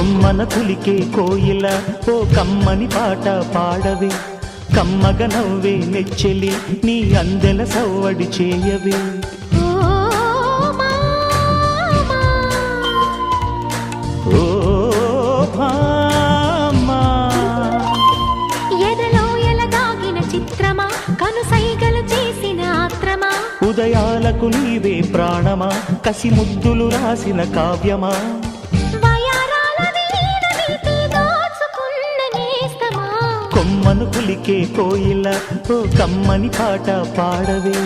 కొమ్మన కులికే కోయిల ఓ కమ్మని పాట పాడవే కమ్మగ నవ్వే నెచ్చెలి నీ అందెల సవ్వడి చేయవే ఓ భామా ఎదలో ఎలగాగిన చిత్రమా కనుసైగలు చేసిన ఆత్రమా ఉదయాలకు నీవే ప్రాణమా కసి ముద్దులు రాసిన కావ్యమా కొమ్మను కులికే కోయిల ఓ కమ్మని పాట పాడవే